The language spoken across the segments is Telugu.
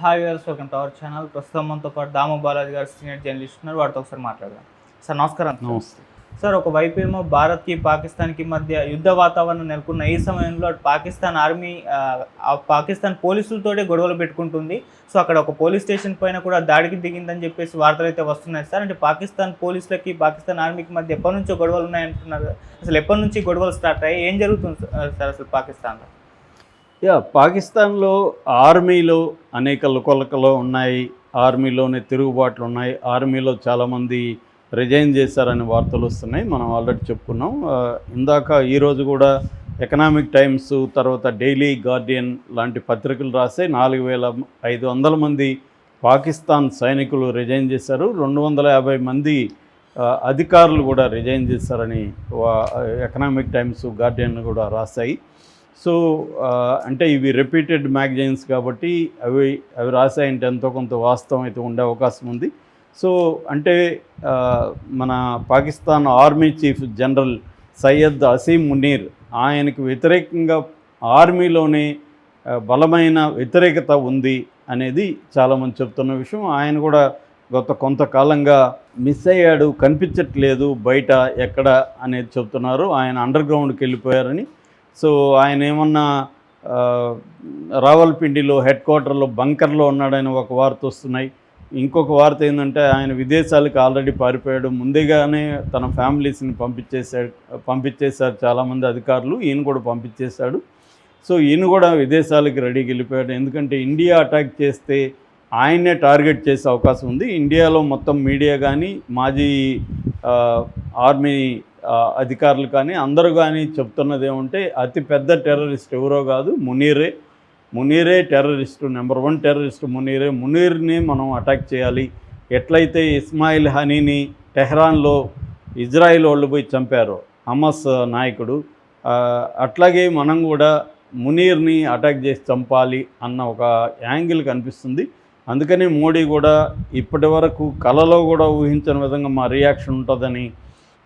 Hi viewers, welcome to our channel. ప్రస్తుతం మనతో పాటు దాము బాలాజీ గారు సీనియర్ జర్నలిస్ట్ ఉన్నారు. వాటితో ఒకసారి మాట్లాడదాం. సార్ నమస్కారం. నమస్తే సార్, ఒకవైపు ఏమో భారత్కి పాకిస్తాన్కి మధ్య యుద్ధ వాతావరణం నెలకొన్న ఈ సమయంలో పాకిస్తాన్ ఆర్మీ పాకిస్తాన్ పోలీసులతోటే గొడవలు పెట్టుకుంటుంది. సో అక్కడ ఒక పోలీస్ స్టేషన్ పైన కూడా దాడికి దిగిందని చెప్పేసి వార్తలు అయితే వస్తున్నాయి సార్. అంటే పాకిస్తాన్ పోలీసులకి పాకిస్తాన్ ఆర్మీకి మధ్య ఎప్పటి నుంచో గొడవలు ఉన్నాయంటున్నారు. అసలు ఎప్పటి నుంచి గొడవలు స్టార్ట్ అయ్యాయి, ఏం జరుగుతుంది సార్ అసలు పాకిస్తాన్లో? పాకిస్తాన్లో ఆర్మీలో అనేక లుకలుకలు ఉన్నాయి, ఆర్మీలోనే తిరుగుబాట్లు ఉన్నాయి, ఆర్మీలో చాలామంది రిజైన్ చేశారనే వార్తలు వస్తున్నాయి. మనం ఆల్రెడీ చెప్పుకున్నాం. ఇందాక ఈరోజు కూడా ఎకనామిక్ టైమ్స్, తర్వాత డైలీ గార్డియన్ లాంటి పత్రికలు రాసే 4500 మంది పాకిస్తాన్ సైనికులు రిజైన్ చేశారు, 250 మంది అధికారులు కూడా రిజైన్ చేశారని ఎకనామిక్ టైమ్స్, గార్డియన్ కూడా రాశాయి. సో అంటే ఇవి రిపీటెడ్ మ్యాగజైన్స్ కాబట్టి అవి రాసాయంటే ఎంతో కొంత వాస్తవం అయితే ఉండే అవకాశం ఉంది. సో అంటే మన Pakistan army chief general Syed Asim Munir, ఆయనకు వ్యతిరేకంగా ఆర్మీలోనే బలమైన వ్యతిరేకత ఉంది అనేది చాలామంది చెప్తున్న విషయం. ఆయన కూడా కొంతకాలంగా మిస్ అయ్యాడు, కనిపించట్లేదు బయట ఎక్కడ అనేది చెప్తున్నారు. ఆయన అండర్ గ్రౌండ్కి వెళ్ళిపోయారని. సో ఆయన ఏమన్నా రావల్పిండిలో హెడ్ క్వార్టర్లో బంకర్లో ఉన్నాడని ఒక వార్త వస్తున్నాయి. ఇంకొక వార్త ఏంటంటే ఆయన విదేశాలకు ఆల్రెడీ పారిపోయాడు, ముందుగానే తన ఫ్యామిలీస్ని పంపించేశారు చాలామంది అధికారులు, ఈయన కూడా పంపించేశాడు. సో ఈయన కూడా విదేశాలకు రెడీకి వెళ్ళిపోయాడు. ఎందుకంటే ఇండియా అటాక్ చేస్తే ఆయన్నే టార్గెట్ చేసే అవకాశం ఉంది. ఇండియాలో మొత్తం మీడియా కానీ, మాజీ ఆర్మీ అధికారులు కానీ అందరూ కానీ చెప్తున్నది ఏమంటే అతి పెద్ద టెర్రరిస్ట్ ఎవరో కాదు, మునీరే టెర్రరిస్టు, నెంబర్ 1 టెర్రరిస్టు మునీర్ని మనం అటాక్ చేయాలి. ఎట్లయితే ఇస్మాయిల్ హనీని టెహ్రాన్లో ఇజ్రాయిల్ వాళ్ళు పోయి చంపారో, హమాస్ నాయకుడు, అట్లాగే మనం కూడా మునీర్ని అటాక్ చేసి చంపాలి అన్న ఒక యాంగిల్ కనిపిస్తుంది. అందుకని మోడీ కూడా ఇప్పటి వరకు కలలో కూడా ఊహించని విధంగా మా రియాక్షన్ ఉంటుందని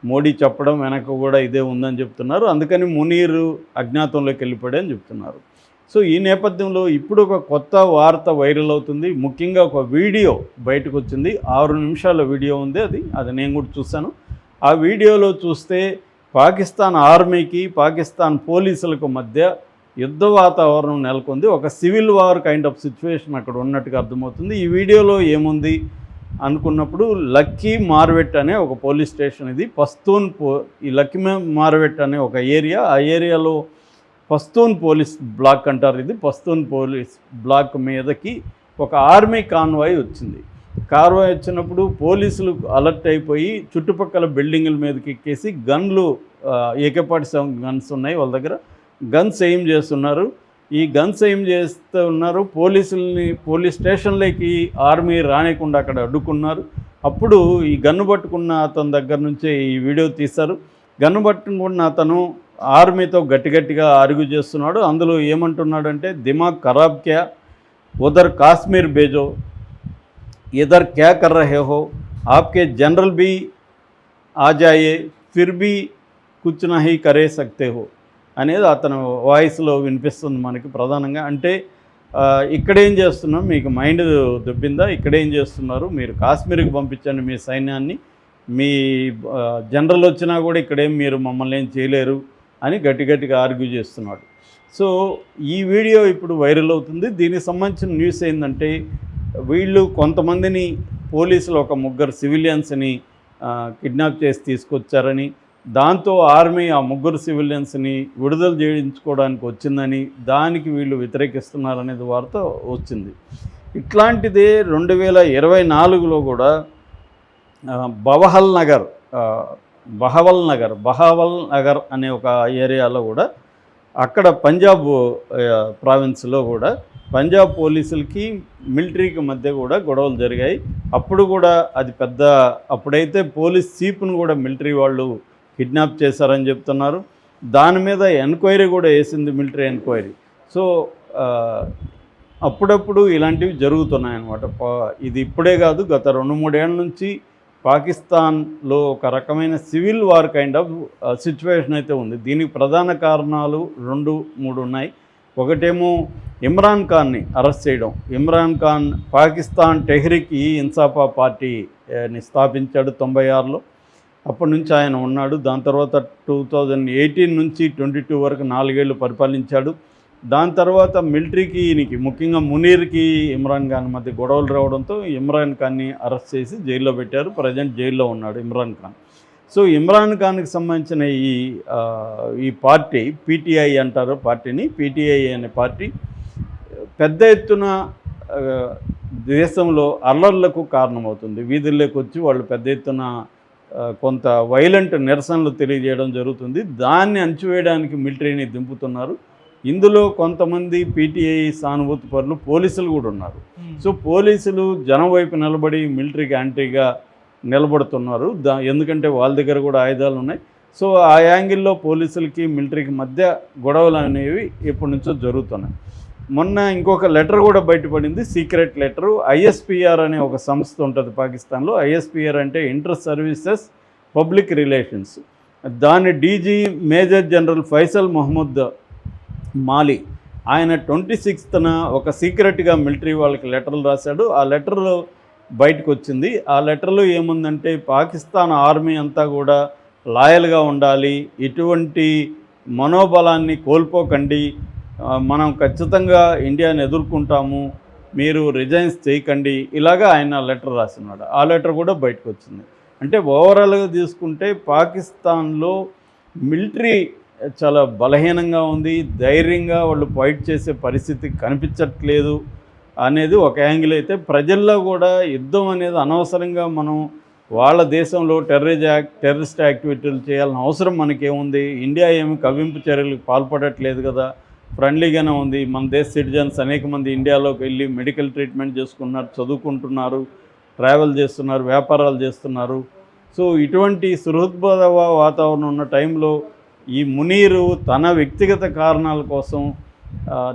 మోడీ చెప్పడం వెనక కూడా ఇదే ఉందని చెప్తున్నారు. అందుకని మునీరు అజ్ఞాతంలోకి వెళ్ళిపోయాడని చెప్తున్నారు. సో ఈ నేపథ్యంలో ఇప్పుడు ఒక కొత్త వార్త వైరల్ అవుతుంది. ముఖ్యంగా ఒక వీడియో బయటకు వచ్చింది, 6 నిమిషాల వీడియో ఉంది. అది నేను కూడా చూశాను. ఆ వీడియోలో చూస్తే పాకిస్తాన్ ఆర్మీకి పాకిస్తాన్ పోలీసులకు మధ్య యుద్ధ వాతావరణం నెలకొంది. ఒక civil war kind of situation అక్కడ ఉన్నట్టుగా అర్థమవుతుంది. ఈ వీడియోలో ఏముంది అనుకున్నప్పుడు లక్కీ మార్వెట్ అనే ఒక పోలీస్ స్టేషన్, ఇది ఈ లక్కీ మార్వెట్ అనే ఒక ఏరియా, ఆ ఏరియాలో పస్తూన్ పోలీస్ బ్లాక్ అంటారు. ఇది పస్తూన్ పోలీస్ బ్లాక్ మీదకి ఒక ఆర్మీ కాన్వాయ్ వచ్చింది. కాన్వాయ్ వచ్చినప్పుడు పోలీసులు అలర్ట్ అయిపోయి చుట్టుపక్కల బిల్డింగుల మీదకి ఎక్కేసి గన్లు, AK-47 గన్స్ ఉన్నాయి వాళ్ళ దగ్గర, గన్స్ ఎయిమ్ చేస్తున్నారు. ఈ గన్స్ ఏం చేస్తూ ఉన్నారు, పోలీస్ స్టేషన్లోకి ఆర్మీ రానికుండా అక్కడ అడ్డుకున్నారు. అప్పుడు ఈ గన్ను పట్టుకున్న అతని దగ్గర నుంచే ఈ వీడియో తీశారు. గన్ను పట్టుకున్న అతను ఆర్మీతో గట్టిగా ఆర్గ్యూ చేస్తున్నాడు. అందులో ఏమంటున్నాడంటే, దిమాగ్ ఖరాబ్ క్యా, ఉదర్ కాశ్మీర్ బేజో, ఇదర్ క్యా కర్ రహే హో, ఆప్కే జనరల్ బీ ఆ జాయే, ఫిర్ బీ కుచ్ నహీ కరే సక్తే హో అనేది అతను వాయిస్లో వినిపిస్తుంది మనకి ప్రధానంగా. అంటే ఇక్కడేం చేస్తున్నాం, మీకు మైండ్ దొబ్బిందా, ఇక్కడేం చేస్తున్నారు, మీరు కాశ్మీర్కి పంపించండి మీ సైన్యాన్ని, మీ జనరల్ వచ్చినా కూడా ఇక్కడేం మీరు మమ్మల్ని ఏం చేయలేరు అని గట్టిగా ఆర్గ్యూ చేస్తున్నాడు. సో ఈ వీడియో ఇప్పుడు వైరల్ అవుతుంది. దీనికి సంబంధించిన న్యూస్ ఏంటంటే, వీళ్ళు కొంతమందిని పోలీసులు ఒక 3 సివిలియన్స్ని కిడ్నాప్ చేసి తీసుకొచ్చారని, దాంతో ఆర్మీ ఆ 3 సివిలియన్స్ని విడుదల చేయించుకోవడానికి వచ్చిందని, దానికి వీళ్ళు వ్యతిరేకిస్తున్నారనేది వార్త వచ్చింది. ఇట్లాంటిదే 2024లో కూడా బహవల్ నగర్ అనే ఒక ఏరియాలో కూడా, అక్కడ పంజాబ్ ప్రావిన్స్లో కూడా పంజాబ్ పోలీసులకి మిలిటరీకి మధ్య కూడా గొడవలు జరిగాయి. అప్పుడు కూడా అది అప్పుడైతే పోలీస్ చీఫ్ను కూడా మిలిటరీ వాళ్ళు కిడ్నాప్ చేశారని చెప్తున్నారు. దాని మీద ఎంక్వైరీ కూడా వేసింది, మిలిటరీ ఎంక్వైరీ. సో అప్పుడప్పుడు ఇలాంటివి జరుగుతున్నాయన్నమాట. ఇది ఇప్పుడే కాదు, గత 2-3 ఏళ్ళ నుంచి పాకిస్తాన్లో ఒక రకమైన civil war kind of situation అయితే ఉంది. దీనికి ప్రధాన కారణాలు 2-3 ఉన్నాయి. ఒకటేమో ఇమ్రాన్ ఖాన్ని అరెస్ట్ చేయడం. ఇమ్రాన్ ఖాన్ పాకిస్తాన్ టెహ్రీక్ ఈ ఇన్సాఫా పార్టీని స్థాపించాడు 96లో. అప్పటి నుంచి ఆయన ఉన్నాడు. దాని తర్వాత 2018 నుంచి 22 వరకు 4 ఏళ్ళు పరిపాలించాడు. దాని తర్వాత మిలిటరీకి ఈయనకి ముఖ్యంగా మునీర్కి ఇమ్రాన్ ఖాన్ మధ్య గొడవలు రావడంతో ఇమ్రాన్ ఖాన్ని అరెస్ట్ చేసి జైల్లో పెట్టారు. ప్రజెంట్ జైల్లో ఉన్నాడు ఇమ్రాన్ ఖాన్. సో ఇమ్రాన్ ఖాన్కి సంబంధించిన ఈ పార్టీ పీటీఐ అంటారు పార్టీని. పీటీఐ అనే పార్టీ పెద్ద ఎత్తున దేశంలో అల్లర్లకు కారణమవుతుంది. వీధుల్లోకి వచ్చి వాళ్ళు పెద్ద ఎత్తున కొంత వైలెంట్ నిరసనలు తెలియజేయడం జరుగుతుంది. దాన్ని అణచివేయడానికి మిలిటరీని దింపుతున్నారు. ఇందులో కొంతమంది పీటీఐ సానుభూతి పరులు పోలీసులు కూడా ఉన్నారు. సో పోలీసులు జనం వైపు నిలబడి మిలిటరీకి యాంటీగా నిలబడుతున్నారు. ఎందుకంటే వాళ్ళ దగ్గర కూడా ఆయుధాలు ఉన్నాయి. సో ఆ యాంగిల్లో పోలీసులకి మిలిటరీకి మధ్య గొడవలు అనేవి ఎప్పటి నుంచో జరుగుతున్నాయి. మొన్న ఇంకొక లెటర్ కూడా బయటపడింది, సీక్రెట్ లెటరు. ఐఎస్పిఆర్ అనే ఒక సంస్థ ఉంటుంది పాకిస్తాన్లో. ఐఎస్పిఆర్ అంటే ఇంటర్ సర్వీసెస్ పబ్లిక్ రిలేషన్స్. దాని DG major general Faisal Mohammad Mali ఆయన 26న ఒక సీక్రెట్గా మిలిటరీ వాళ్ళకి లెటర్లు రాశాడు. ఆ లెటర్లో బయటకు వచ్చింది. ఆ లెటర్లో ఏముందంటే పాకిస్తాన్ ఆర్మీ అంతా కూడా లాయల్గా ఉండాలి, ఎటువంటి మనోబలాన్ని కోల్పోకండి, మనం ఖచ్చితంగా ఇండియాని ఎదుర్కొంటాము, మీరు రిజైన్స్ చేయకండి, ఇలాగా ఆయన లెటర్ రాసినాడు. ఆ లెటర్ కూడా బయటకు వచ్చింది. అంటే ఓవరాల్గా తీసుకుంటే పాకిస్తాన్లో మిలిటరీ చాలా బలహీనంగా ఉంది, ధైర్యంగా వాళ్ళు ఫైట్ చేసే పరిస్థితి కనిపించట్లేదు అనేది ఒక యాంగిల్ అయితే, ప్రజల్లో కూడా యుద్ధం అనేది అనవసరంగా మనం వాళ్ళ దేశంలో టెర్రరిస్ట్ యాక్టివిటీలు చేయాల్సిన అవసరం మనకేముంది, ఇండియా ఏమి కవ్వింపు చర్యలకు పాల్పడట్లేదు కదా, ఫ్రెండ్లీగానే ఉంది. మన దేశ సిటిజన్స్ అనేక మంది ఇండియాలోకి వెళ్ళి మెడికల్ ట్రీట్మెంట్ చేసుకున్నారు, చదువుకుంటున్నారు, ట్రావెల్ చేస్తున్నారు, వ్యాపారాలు చేస్తున్నారు. సో ఇటువంటి సుహృద్బోధ వాతావరణం ఉన్న టైంలో ఈ మునీరు తన వ్యక్తిగత కారణాల కోసం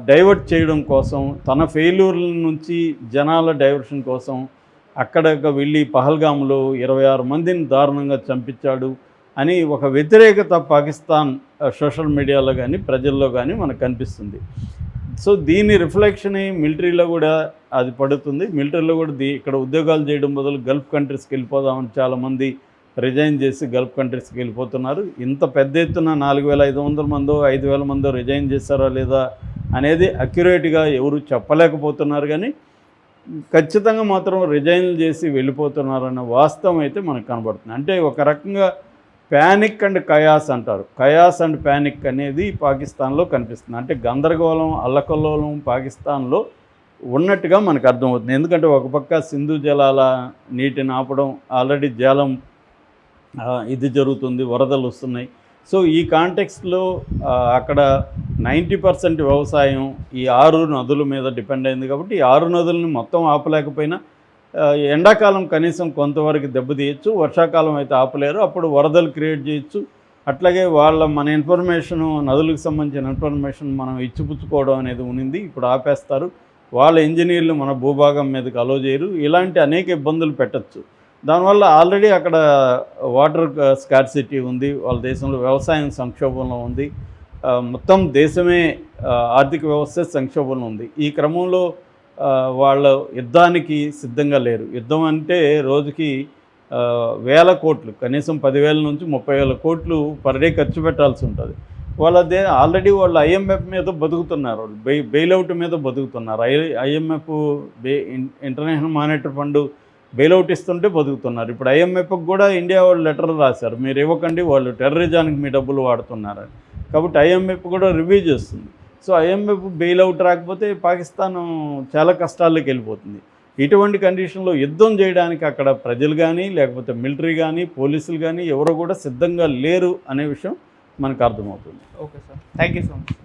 డైవర్ట్ చేయడం కోసం, తన ఫెయిల్యూర్ల నుంచి జనాల డైవర్షన్ కోసం అక్కడికి వెళ్ళి పహల్గామ్లో 26 మందిని దారుణంగా చంపించాడు అని ఒక వ్యతిరేకత పాకిస్తాన్ సోషల్ మీడియాలో కానీ ప్రజల్లో కానీ మనకు కనిపిస్తుంది. సో దీని రిఫ్లెక్షన్ మిలిటరీలో కూడా అది పడుతుంది. మిలిటరీలో కూడా ఇక్కడ ఉద్యోగాలు చేయడం బదులు గల్ఫ్ కంట్రీస్కి వెళ్ళిపోదామని చాలామంది రిజైన్ చేసి గల్ఫ్ కంట్రీస్కి వెళ్ళిపోతున్నారు. ఇంత పెద్ద ఎత్తున 4500 మందో 5000 మందో రిజైన్ చేశారా లేదా అనేది అక్యురేట్గా ఎవరు చెప్పలేకపోతున్నారు. కానీ ఖచ్చితంగా మాత్రం రిజైన్లు చేసి వెళ్ళిపోతున్నారన్న వాస్తవం అయితే మనకు కనబడుతుంది. అంటే ఒక రకంగా ప్యానిక్ అండ్ కయాస్ అంటారు. కయాస్ అండ్ ప్యానిక్ అనేది పాకిస్తాన్లో కనిపిస్తుంది. అంటే గందరగోళం, అల్లకల్లోలం పాకిస్తాన్లో ఉన్నట్టుగా మనకు అర్థమవుతుంది. ఎందుకంటే ఒక పక్క సింధు జలాల నీటిని ఆపడం, ఆల్రెడీ జలం ఇది జరుగుతుంది, వరదలు వస్తున్నాయి. సో ఈ కాంటెక్స్ట్లో అక్కడ 90% వ్యవసాయం ఈ 6 నదుల మీద డిపెండ్ అయింది. కాబట్టి ఈ 6 నదులని మొత్తం ఆపలేకపోయినా ఎండాకాలం కనీసం కొంతవరకు దెబ్బతీయచ్చు, వర్షాకాలం అయితే ఆపలేరు, అప్పుడు వరదలు క్రియేట్ చేయొచ్చు. అట్లాగే మన ఇన్ఫర్మేషను, నదులకు సంబంధించిన ఇన్ఫర్మేషన్ మనం ఇచ్చిపుచ్చుకోవడం అనేది ఉన్నింది, ఇప్పుడు ఆపేస్తారు. వాళ్ళ ఇంజనీర్లు మన భూభాగం మీదకి అలో చేయరు. ఇలాంటి అనేక ఇబ్బందులు పెట్టచ్చు. దానివల్ల ఆల్రెడీ అక్కడ వాటర్ స్కార్సిటీ ఉంది, వాళ్ళ దేశంలో వ్యవసాయం సంక్షోభంలో ఉంది, మొత్తం దేశమే ఆర్థిక వ్యవస్థ సంక్షోభంలో ఉంది. ఈ క్రమంలో వాళ్ళ యుద్ధానికి సిద్ధంగా లేరు. యుద్ధం అంటే రోజుకి వేల కోట్లు, కనీసం 10,000 నుంచి 30,000 కోట్లు పర్ డే ఖర్చు పెట్టాల్సి ఉంటుంది. ఆల్రెడీ వాళ్ళు ఐఎంఎఫ్ మీద బతుకుతున్నారు, బెయిలౌట్ మీద బతుకుతున్నారు. IMF international monetary fund bailout ఇస్తుంటే బతుకుతున్నారు. ఇప్పుడు ఐఎంఎఫ్కి కూడా ఇండియా వాళ్ళు లెటర్ రాశారు, మీరు ఇవ్వకండి, వాళ్ళు టెర్రరిజానికి మీ డబ్బులు వాడుతున్నారని. కాబట్టి ఐఎంఎఫ్ కూడా రివ్యూ చేస్తుంది. సో ఐఎంఎఫ్ బెయిలౌట్ రాకపోతే పాకిస్తాన్ చాలా కష్టాల్లోకి వెళ్ళిపోతుంది. ఇటువంటి కండిషన్లో యుద్ధం చేయడానికి అక్కడ ప్రజలు కానీ, లేకపోతే మిలిటరీ కానీ, పోలీసులు కానీ ఎవరు కూడా సిద్ధంగా లేరు అనే విషయం మనకు అర్థమవుతుంది. Okay sir, thank you so much.